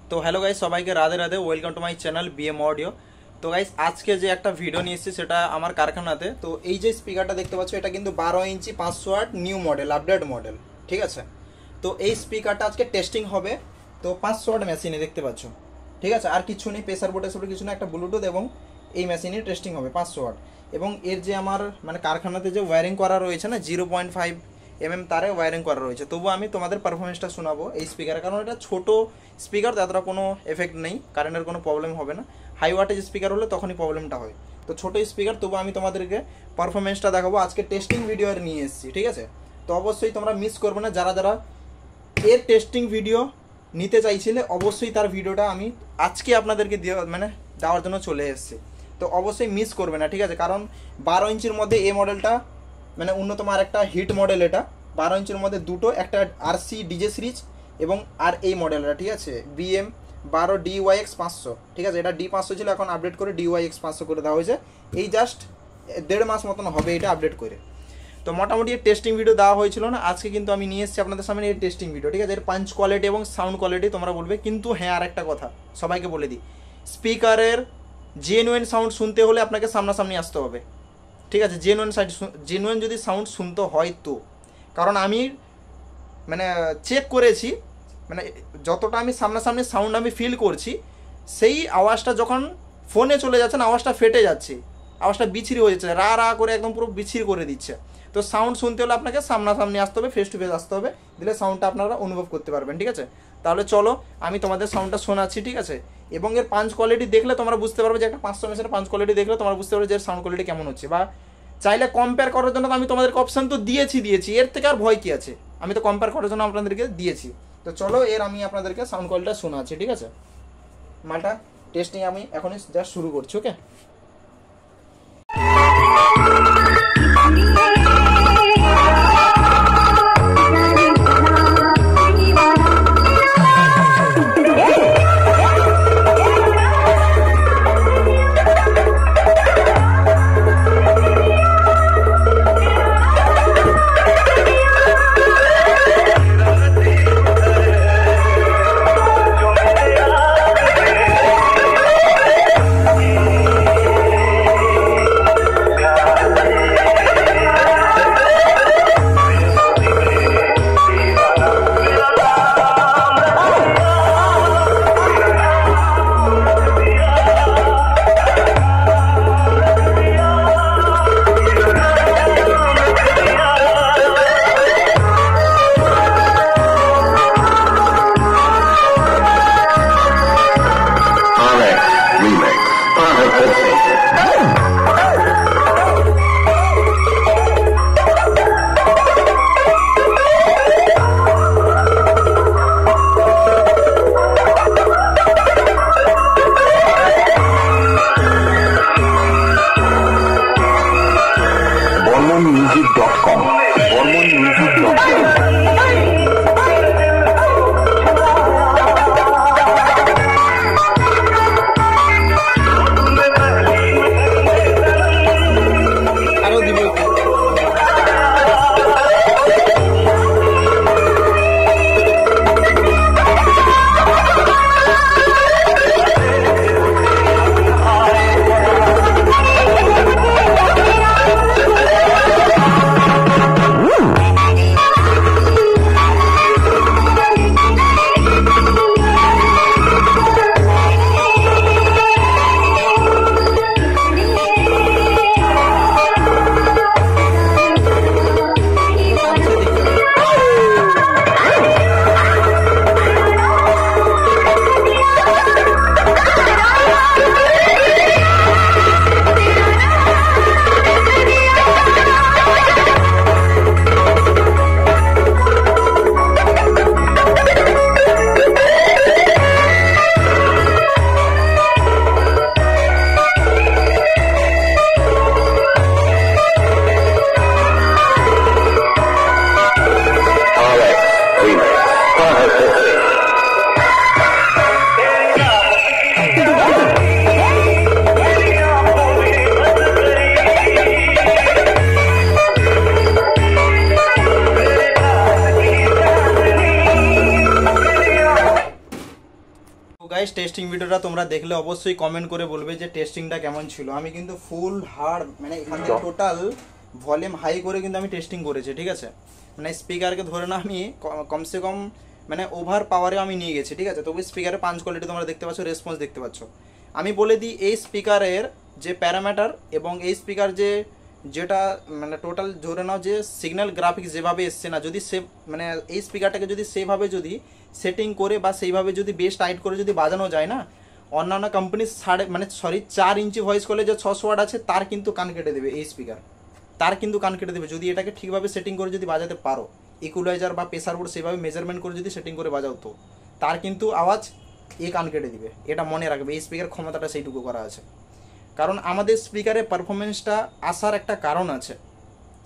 তো hello guys, সবাইকে Radhe Radhe. Welcome to my channel BM audio. তো গাইস, আজকে যে একটা ভিডিও নিয়ে এসেছি সেটা আমার কারখানাতে। তো এই যে স্পিকারটা দেখতে পাচ্ছ, এটা কিন্তু 12 inch 500 watt new model, update model, ঠিক আছে। তো এই স্পিকারটা আজকে টেস্টিং হবে। তো 500 ওয়াট মেশিনে দেখতে পাচ্ছ, ঠিক আছে। আর কিছু নেই, প্রেসার বোর্ডের সাথে কিছু না, একটা ব্লুটুথ এবং এই মেশিনে টেস্টিং হবে 500 ওয়াট। এবং এর যে আমার কারখানাতে যে ওয়্যারিং করা রয়েছে না, 0.5 তারে ওয়্যারিং করা রয়েছে। তবু আমি তোমাদের পারফরমেন্সটা শোনাবো এই স্পিকারের, কারণ এটা ছোট স্পিকার, এতটা কোনো এফেক্ট নেই, কারেন্টের কোনো প্রবলেম হবে না। হাই ওয়াটেজ স্পিকার হলে তখনই প্রবলেমটা হয়। তো ছোটো স্পিকার, তবু আমি তোমাদেরকে পারফরমেন্সটা দেখাবো। আজকে টেস্টিং ভিডিও নিয়ে এসেছি, ঠিক আছে। তো অবশ্যই তোমরা মিস করবে না। যারা যারা এর টেস্টিং ভিডিও নিতে চাইছিলে, অবশ্যই তার ভিডিওটা আমি আজকে আপনাদেরকে দেওয়ার জন্য চলে এসেছি। তো অবশ্যই মিস করবে না, ঠিক আছে। কারণ 12 ইঞ্চির মধ্যে এই মডেলটা অন্যতম আর একটা হিট মডেল। এটা 12 ইঞ্চির মধ্যে দুটো, একটা আরসি ডিজে সিরিজ এবং আর এই মডেলটা, ঠিক আছে, BM 12 DYX 500, ঠিক আছে। এটা D500 ছিল, এখন আপডেট করে DYX 500 করে দেওয়া হয়েছে। এই জাস্ট 1.5 মাস মতন হবে এটা আপডেট করে। তো মোটামুটি টেস্টিং ভিডিও দেওয়া হয়েছিল না, আজকে কিন্তু আমি নিয়ে এসেছি আপনাদের সামনে এই টেস্টিং ভিডিও, ঠিক আছে। এর পাঞ্চ কোয়ালিটি এবং সাউন্ড কোয়ালিটি তোমরা বলবে। কিন্তু হ্যাঁ, আর একটা কথা সবাইকে বলে দিই, স্পিকারের জেনুইন সাউন্ড শুনতে হলে আপনাকে সামনাসামনি আসতে হবে, ঠিক আছে। জেনুইন যদি সাউন্ড শুনতে হয় তো, কারণ আমি চেক করেছি, যতটা আমি সামনাসামনি সাউন্ড আমি ফিল করছি, সেই আওয়াজটা যখন ফোনে চলে যাচ্ছে না, আওয়াজটা ফেটে যাচ্ছে, আওয়াজটা বিচ্ছিরি হয়ে যাচ্ছে, রা রা করে একদম পুরো বিচ্ছিরি করে দিচ্ছে। তো সাউন্ড শুনতে হলে আপনাকে সামনাসামনি আসতে হবে, ফেস টু ফেস আসতে হবে, দিলে সাউন্ডটা আপনারা অনুভব করতে পারবেন, ঠিক আছে। তাহলে চলো আমি তোমাদের সাউন্ডটা শোনাচ্ছি, ঠিক আছে। এবং এর পাঞ্চ কোয়ালিটি দেখলে তোমরা বুঝতে পারবে, যে একটা 500 মেশিনের পাঞ্চ কোয়ালিটি দেখলে তোমরা বুঝতে পারবে যে এর সাউন্ড কোয়ালিটি কেমন হচ্ছে। বা চাইলে কম্পেয়ার করার জন্য তো আমি তোমাদেরকে অপশান তো দিয়েছি, এর থেকে আর ভয় কী আছে, আমি তো কম্পেয়ার করার জন্য আপনাদেরকে দিয়েছি। তো চলো এর আমি আপনাদেরকে সাউন্ড কোয়ালিটিটা শোনাচ্ছি, ঠিক আছে। মালটা টেস্টিং আমি এখনই জাস্ট শুরু করছি, ওকে। তো গাইস টেস্টিং ভিডিওটা তোমরা দেখলে অবশ্যই কমেন্ট করে বলবে যে টেস্টিংটা কেমন ছিল। আমি কিন্তু ফুল হার্ড মানে এখানে টোটাল ভলিউম হাই করে কিন্তু আমি টেস্টিং করেছি, ঠিক আছে। মানে স্পিকারকে ধরে না আমি কমসে কম মানে ওভার পাওয়ারে আমি নিয়ে গেছি, ঠিক আছে। তবে স্পিকারের পাঞ্চ কোয়ালিটি তোমরা দেখতে পাচ্ছ, রেসপন্স দেখতে পাচ্ছ। আমি বলে দিই এই স্পিকারের যে প্যারামিটার এবং এই স্পিকার যেটা মানে টোটাল ধরে নাও যে সিগন্যাল গ্রাফিক্স যেভাবে এসছে না, যদি সে মানে এই স্পিকারটাকে যদি সেভাবে যদি সেটিং করে বা সেইভাবে যদি বেস টাইট করে যদি বাজানো যায় না, অন্যান্য কোম্পানির 4 ইঞ্চি ভয়েস কলে যে 600 ওয়াট আছে তার কিন্তু কান কেটে দেবে এই স্পিকার, তার কিন্তু কান কেটে দেবে যদি এটাকে ঠিকভাবে সেটিং করে যদি বাজাতে পারো। ইকুয়ালাইজার বা প্রেসার বোর্ড সেভাবে মেজারমেন্ট করে যদি সেটিং করে বাজাও তো তার কিন্তু আওয়াজ কান কেটে দিবে। এটা মনে রাখবে, এই স্পিকার ক্ষমতাটা সেইটুকু করা আছে। কারণ আমাদের স্পিকারের পারফরমেন্সটা আসার একটা কারণ আছে,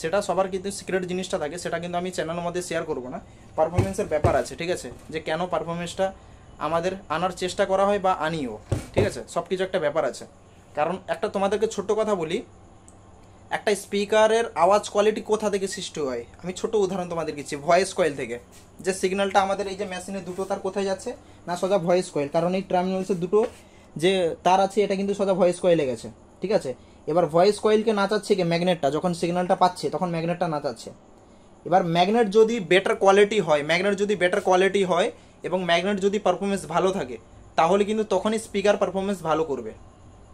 সেটা সবার কিন্তু সিক্রেট জিনিসটা থাকে, সেটা কিন্তু আমি চ্যানেলের মধ্যে শেয়ার করবো না। পারফরমেন্সের ব্যাপার আছে, ঠিক আছে, যে কেন পারফরমেন্সটা আমাদের আনার চেষ্টা করা হয় বা আনিও, ঠিক আছে, সব কিছু একটা ব্যাপার আছে। কারণ একটা তোমাদেরকে ছোট্ট কথা বলি, একটা স্পিকারের আওয়াজ কোয়ালিটি কোথা থেকে সৃষ্টি হয় আমি ছোট উদাহরণ তোমাদের দিচ্ছি। ভয়েস কয়েল থেকে যে সিগন্যালটা আমাদের এই যে মেশিনে দুটো তার কোথায় যাচ্ছে না, সোজা ভয়েস কয়েল। কারণ এই টার্মিনালসের দুটো যে তার আছে এটা কিন্তু সোজা ভয়েস কয়েলে গেছে, ঠিক আছে। এবার ভয়েস কয়েলকে নাচাচ্ছে কি ম্যাগনেটটা, যখন সিগন্যালটা পাচ্ছে তখন ম্যাগনেটটা নাচাচ্ছে। এবার ম্যাগনেট যদি বেটার কোয়ালিটি হয় এবং ম্যাগনেট যদি পারফরমেন্স ভালো থাকে তাহলে কিন্তু তখনই স্পিকার পারফরমেন্স ভালো করবে,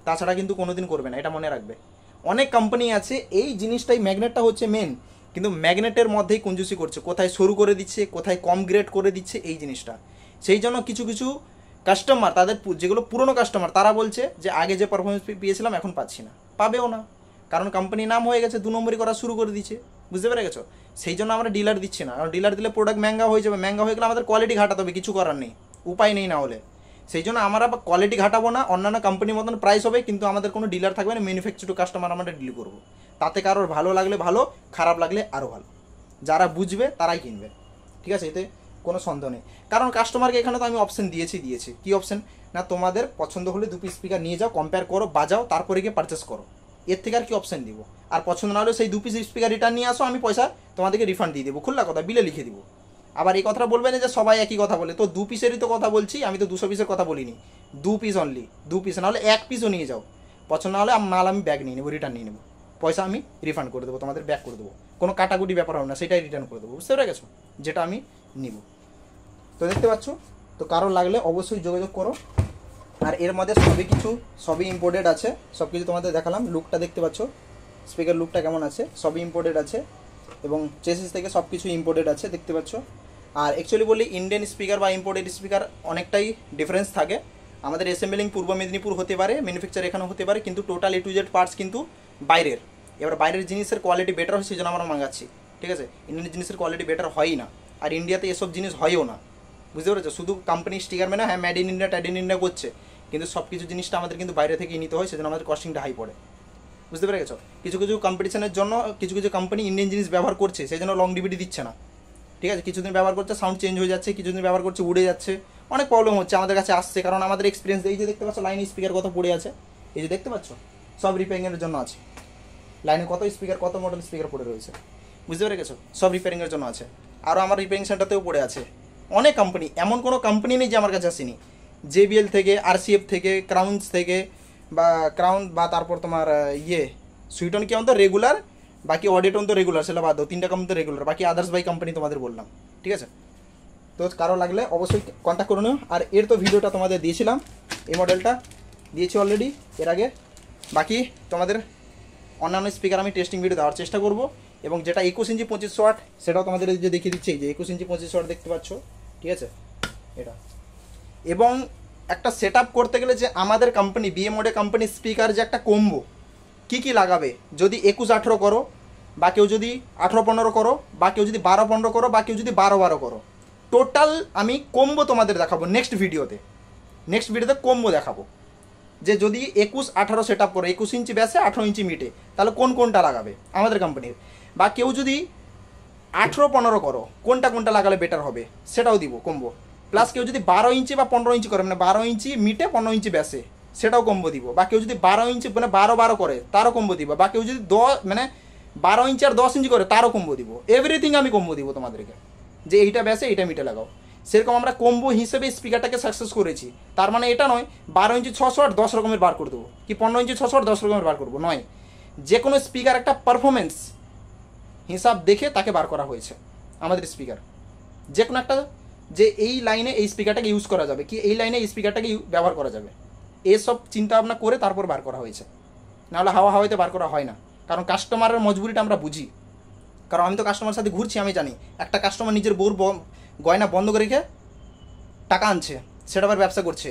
তাছাড়া কিন্তু কোনোদিন করবে না, এটা মনে রাখবে। অনেক কোম্পানি আছে এই জিনিসটাই, ম্যাগনেটটা হচ্ছে মেন, কিন্তু ম্যাগনেটের মধ্যেই কঞ্জুসি করছে, কোথায় সরু করে দিচ্ছে, কোথায় কম গ্রেড করে দিচ্ছে এই জিনিসটা। সেই জন্য কিছু কিছু কাস্টমার তাদের যেগুলো পুরনো কাস্টমার তারা বলছে যে আগে যে পারফরমেন্স পেয়েছিলাম এখন পাচ্ছি না, পাবেও না, কারণ কোম্পানি নাম হয়ে গেছে, 2 নম্বরই করা শুরু করে দিচ্ছে, বুঝতে পেরে গেছো। সেই জন্য আমরা ডিলার দিচ্ছি না, কারণ ডিলার দিলে প্রোডাক্ট ম্যাঙ্গা হয়ে যাবে, ম্যাঙ্গা হয়ে গেলে আমাদের কোয়ালিটি ঘাটাতে হবে, কিছু করার নেই, উপায় নেই না হলে। সেই জন্য আমরা কোয়ালিটি ঘাটাবো না, অন্যান্য কোম্পানির মতন প্রাইস হবে, কিন্তু আমাদের কোনো ডিলার থাকবে না, ম্যানুফ্যাকচার টু কাস্টমার আমরা ডিল করবো। তাতে কারোর ভালো লাগলে ভালো, খারাপ লাগলে আরও ভালো, যারা বুঝবে তারাই কিনবে, ঠিক আছে, এতে কোনো সন্দেহ নেই। কারণ কাস্টমারকে এখানে তো আমি অপশন দিয়েছি কি অপশন না, তোমাদের পছন্দ হলে 2 পিস স্পিকার নিয়ে যাও, কম্পেয়ার করো, বাজাও, তারপরে গিয়ে পারচেস করো, এর থেকে আর কি অপশন দিব। আর পছন্দ না হলে সেই 2 পিস স্পিকার রিটার্ন নিয়ে আসো, আমি পয়সা তোমাদেরকে রিফান্ড দিয়ে দেবো, খোলা কথা, বিলে লিখে দিব। আবার এই কথাটা বলবে না যে সবাই একই কথা বলে, তো 2 পিসেরই তো কথা বলছি, আমি তো 200 পিসের কথা বলিনি, 2 পিস অনলি, 2 পিস না হলে 1 পিসও নিয়ে যাও, পছন্দ না হলে মাল আমি ব্যাগ নিয়ে নেবো, রিটার্ন নিয়ে নেবো, পয়সা আমি রিফান্ড করে দেবো, তোমাদের ব্যাক করে দেবো, কোনো কাটাকুটি ব্যাপার হবে না, সেটাই রিটার্ন করে দেবো, বুঝতে পেরে গেছো, যেটা আমি নিব। তো দেখতে পাচ্ছ, তো কারো লাগলে অবশ্যই যোগাযোগ করো। আর এর মধ্যে সবই ইম্পোর্টেড আছে, সব কিছু তোমাদের দেখালাম। লুকটা দেখতে পাচ্ছ, স্পিকার লুকটা কেমন আছে, সবই ইম্পোর্টেড আছে এবং চেসিস থেকে সব কিছু ইম্পোর্টেড আছে, দেখতে পাচ্ছ। আর অ্যাকচুয়ালি বলি ইন্ডিয়ান স্পিকার বা ইম্পোর্টেড স্পিকার অনেকটাই ডিফারেন্স থাকে। আমাদের অ্যাসেম্বলিং পূর্ব মেদিনীপুর হতে পারে, ম্যানুফ্যাকচার এখানে হতে পারে, কিন্তু total A to Z parts কিন্তু বাইরের। এবার বাইরের জিনিসের কোয়ালিটি বেটার হয়, সেই জন্য আমরা মাঙ্গাচ্ছি, ঠিক আছে। ইন্ডিয়ান জিনিসের কোয়ালিটি বেটার হয়ই না, আর ইন্ডিয়াতে এসব জিনিস হয়ও না, বুঝতে পেরেছো। শুধু কোম্পানি স্টিকার মানে হ্যাঁ made in India, Tad in India করছে, কিন্তু সব কিছু জিনিসটা আমাদের কিন্তু বাইরে থেকেই নিতে হয়, সেজন্য আমাদের কস্টিংটা হাই পড়ে, বুঝতে পেরে গেছো। কিছু কিছু কম্পিটিশনের জন্য কিছু কিছু কোম্পানি ইন্ডিয়ান জিনিস ব্যবহার করছে, সেই জন্য লং ডিভিডি দিচ্ছে না, ঠিক আছে। কিছুদিন ব্যবহার করছে, সাউন্ড চেঞ্জ হয়ে যাচ্ছে, কিছুদিন ব্যবহার করছে উড়ে যাচ্ছে, অনেক প্রবলেম হচ্ছে, আমাদের কাছে আসছে, কারণ আমাদের এক্সপিরিয়েন্স। এই যে দেখতে পাচ্ছ লাইন স্পিকার কত পড়ে আছে, এই যে দেখতে পাচ্ছ, সব রিপেয়ারিংয়ের জন্য আছে, লাইনে কত স্পিকার, কত মডেল স্পিকার পড়ে রয়েছে, বুঝতে পেরে গেছো, সব রিপেয়ারিংয়ের জন্য আছে। আরও আমার রিপেয়ারিং সেন্টারতেও পড়ে আছে অনেক কোম্পানি, এমন কোনো কোম্পানি নেই যে আমার কাছে আসেনি। JBL থেকে, RCF থেকে, ক্রাউন্স থেকে বা তারপর তোমার সুইটন কি তো রেগুলার, বাকি অডিটন তো রেগুলার, সেটা বাদ দাও, 3টা কোম্পানি তো রেগুলার, বাকি আদার্স বাই কোম্পানি তোমাদের বললাম, ঠিক আছে। তো কারো লাগলে অবশ্যই কন্ট্যাক্ট করে নিও। আর এর তো ভিডিওটা তোমাদের দিয়েছিলাম, এই মডেলটা দিয়েছি অলরেডি এর আগে। বাকি তোমাদের অন্যান্য স্পিকার আমি টেস্টিং ভিডিও দেওয়ার চেষ্টা করব, এবং যেটা 21 ইঞ্চি 2500 ওয়াট সেটাও তোমাদের যে দেখিয়ে দিচ্ছি, যে 21 ইঞ্চি 2500 ওয়াট দেখতে পাচ্ছ, ঠিক আছে এটা। এবং একটা সেট করতে গেলে যে আমাদের company BM Audio company speaker যে একটা কম্বো কী লাগাবে, যদি 21-18 করো, বা কেউ যদি 18-15 করো, বা কেউ যদি 12-15 করো, বা কেউ যদি 12-12 করো, টোটাল আমি কম্বো তোমাদের দেখাবো নেক্সট ভিডিওতে কম্বো দেখাবো, যে যদি 21-18 সেট করো, 21 ইঞ্চি ব্যাসে 18 ইঞ্চি মিটে, তাহলে কোনটা লাগাবে আমাদের কোম্পানির। বা কেউ যদি 18-15 করো, কোনটা লাগালে বেটার হবে সেটাও দিব কম্বো। প্লাস কেউ যদি 12 ইঞ্চি বা 15 ইঞ্চি করে, মানে 12 ইঞ্চি মিটে 15 ইঞ্চি ব্যাসে, সেটাও কম্বো দিব। বা কেউ যদি 12 ইঞ্চি মানে 12-12 করে তারও কম্বো দিব। বা কেউ যদি 12 ইঞ্চি আর 10 ইঞ্চি করে তারও কম্বো দিব। এভরিথিং আমি কম্বো দিব তোমাদেরকে, যে এইটা ব্যাসে এইটা মিটে লাগাও। সেরকম আমরা কম্বো হিসেবে স্পিকারটাকে সাকসেস করেছি। তার মানে এটা নয় 12 ইঞ্চি 600 ওয়াট 10 রকমের বার করে দেবো, কি 15 ইঞ্চি 600 ওয়াট 10 রকমের বার করবো, নয়। যে কোনো স্পিকার একটা পারফরমেন্স হিসাব দেখে তাকে বার করা হয়েছে আমাদের স্পিকার। যে কোনো একটা, যে এই লাইনে এই স্পিকারটাকে ইউজ করা যাবে, কি এই লাইনে এই স্পিকারটাকে ব্যবহার করা যাবে, এসব চিন্তা ভাবনা করে তারপর বার করা হয়েছে। নাহলে হাওয়া হাওয়াতে বার করা হয় না, কারণ কাস্টমারের মজবুরিটা আমরা বুঝি। কারণ আমি তো কাস্টমারের সাথে ঘুরছি, আমি জানি একটা কাস্টমার নিজের বউর গয়না বন্ধ করে রেখে টাকা আনছে, সেটা আবার ব্যবসা করছে।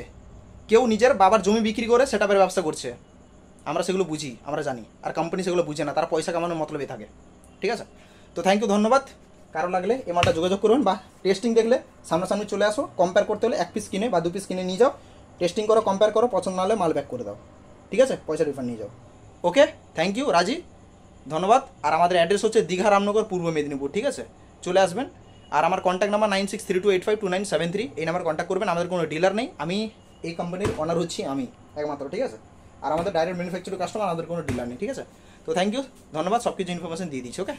কেউ নিজের বাবার জমি বিক্রি করে সেটা আবার ব্যবসা করছে। আমরা সেগুলো বুঝি, আমরা জানি। আর কোম্পানি সেগুলো বুঝে না, তারা পয়সা কামানোর মতলবে থাকে। ঠিক আছে, তো থ্যাংক ইউ, ধন্যবাদ। কারো লাগলে এই মালটা যোগাযোগ করবেন, বা টেস্টিং দেখলে সামনাসামনি চলে আসো। কম্পেয়ার করতে হলে 1 পিস কিনে বা 2 পিস কিনে নিয়ে যাও, টেস্টিং করো, কম্পেয়ার করো, পছন্দ না হলে মাল ব্যাক করে দাও। ঠিক আছে, পয়সা রিফান্ড নিয়ে যাও। ওকে, থ্যাংক ইউ, রাজি, ধন্যবাদ। আর আমাদের অ্যাড্রেস হচ্ছে দীঘা রামনগর, পূর্ব মেদিনীপুর। ঠিক আছে, চলে আসবেন। আর আমার কন্ট্যাক্ট নাম্বার 9632852973, এই নাম্বার কন্ট্যাক্ট করবেন। আমাদের কোনো ডিলার নেই, আমি এই কোম্পানির অনার হচ্ছি আমি একমাত্র। ঠিক আছে, আর আমাদের ডাইরেক্ট ম্যানুফ্যাকচারিং কাস্টমার, আমাদের কোনো ডিলার নেই। ঠিক আছে, তো থ্যাংক ইউ, ধন্যবাদ, সব কিছু ইনফরমেশন দিয়ে দিচ্ছি। ওকে।